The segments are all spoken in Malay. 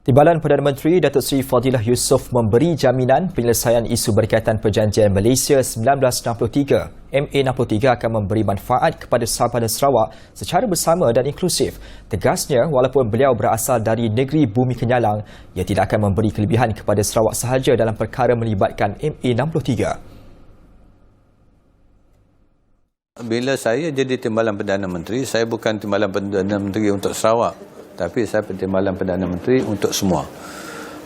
Timbalan Perdana Menteri Datuk Seri Fadilah Yusof memberi jaminan penyelesaian isu berkaitan Perjanjian Malaysia 1963. MA63 akan memberi manfaat kepada Sabah dan Sarawak secara bersama dan inklusif. Tegasnya, walaupun beliau berasal dari negeri bumi kenyalang, ia tidak akan memberi kelebihan kepada Sarawak sahaja dalam perkara melibatkan MA63. Bila saya jadi Timbalan Perdana Menteri, saya bukan Timbalan Perdana Menteri untuk Sarawak, tapi saya Timbalan Perdana Menteri untuk semua.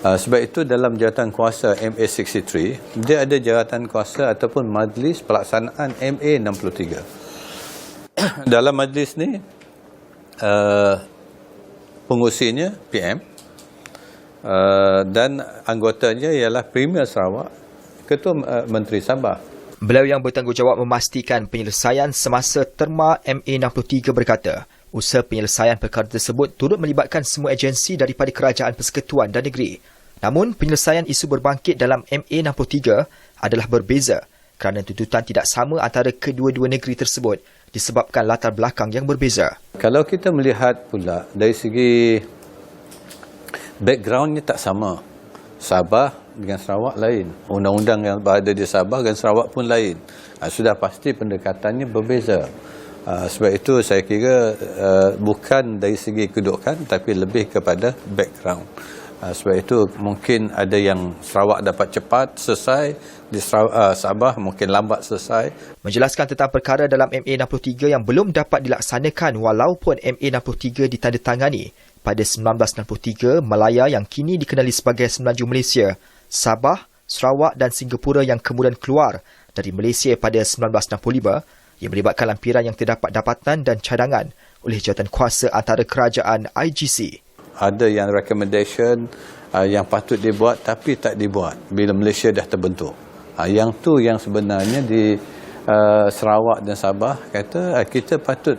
Sebab itu dalam jawatan kuasa MA63, dia ada jawatan kuasa ataupun majlis pelaksanaan MA63. Dalam majlis ni, pengurusinya PM dan anggotanya ialah Premier Sarawak, Ketua Menteri Sabah. Beliau yang bertanggungjawab memastikan penyelesaian semasa terma MA63 berkata, usaha penyelesaian perkara tersebut turut melibatkan semua agensi daripada kerajaan persekutuan dan negeri. Namun, penyelesaian isu berbangkit dalam MA63 adalah berbeza kerana tuntutan tidak sama antara kedua-dua negeri tersebut disebabkan latar belakang yang berbeza. Kalau kita melihat pula dari segi backgroundnya tak sama. Sabah dengan Sarawak lain. Undang-undang yang berada di Sabah dan Sarawak pun lain. Sudah pasti pendekatannya berbeza. Sebab itu saya kira bukan dari segi kedudukan tapi lebih kepada background. Sebab itu mungkin ada yang Sarawak dapat cepat selesai, di Sabah mungkin lambat selesai. Menjelaskan tentang perkara dalam MA63 yang belum dapat dilaksanakan walaupun MA63 ditandatangani pada 1963, Malaya yang kini dikenali sebagai Semenanjung Malaysia, Sabah, Sarawak dan Singapura yang kemudian keluar dari Malaysia pada 1965, yang melibatkan lampiran yang terdapat dapatan dan cadangan oleh jawatan kuasa antara kerajaan IGC. Ada yang recommendation yang patut dibuat tapi tak dibuat bila Malaysia dah terbentuk. Yang tu yang sebenarnya di Sarawak dan Sabah kata kita patut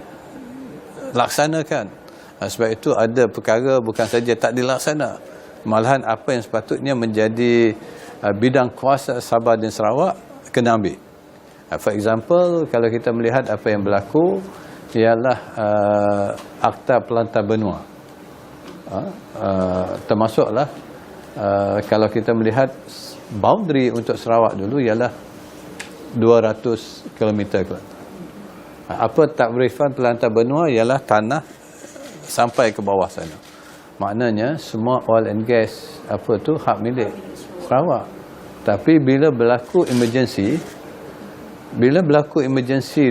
laksanakan. Sebab itu ada perkara bukan saja tak dilaksana, malahan apa yang sepatutnya menjadi bidang kuasa Sabah dan Sarawak kena ambil. For example, kalau kita melihat apa yang berlaku ialah Akta Pelantar Benua. Termasuklah kalau kita melihat boundary untuk Sarawak dulu ialah 200 km. Apa takrifan Pelantar Benua ialah tanah sampai ke bawah sana. Maknanya semua oil and gas apa tu hak milik Sarawak. Tapi bila berlaku emergency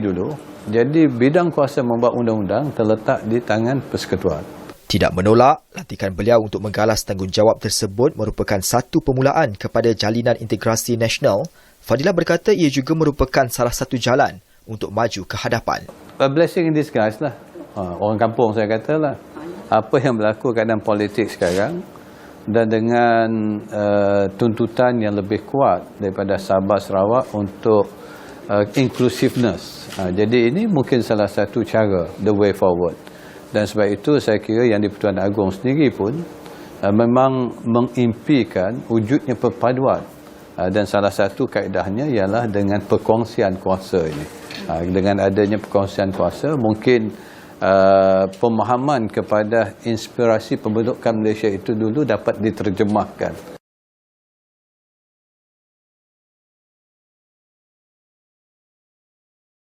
dulu, jadi bidang kuasa membuat undang-undang terletak di tangan persekutuan. Tidak menolak, lantikan beliau untuk menggalas tanggungjawab tersebut merupakan satu permulaan kepada Jalinan Integrasi Nasional. Fadilah berkata ia juga merupakan salah satu jalan untuk maju ke hadapan. A blessing in disguise lah. Orang kampung saya katalah. Apa yang berlaku keadaan politik sekarang dan dengan tuntutan yang lebih kuat daripada Sabah Sarawak untuk inclusiveness. Jadi ini mungkin salah satu cara, the way forward. Dan sebab itu saya kira yang di-Pertuan Agong sendiri pun memang mengimpikan wujudnya perpaduan. Dan salah satu kaedahnya ialah dengan perkongsian kuasa ini. Dengan adanya perkongsian kuasa, mungkin pemahaman kepada inspirasi pembentukan Malaysia itu dulu dapat diterjemahkan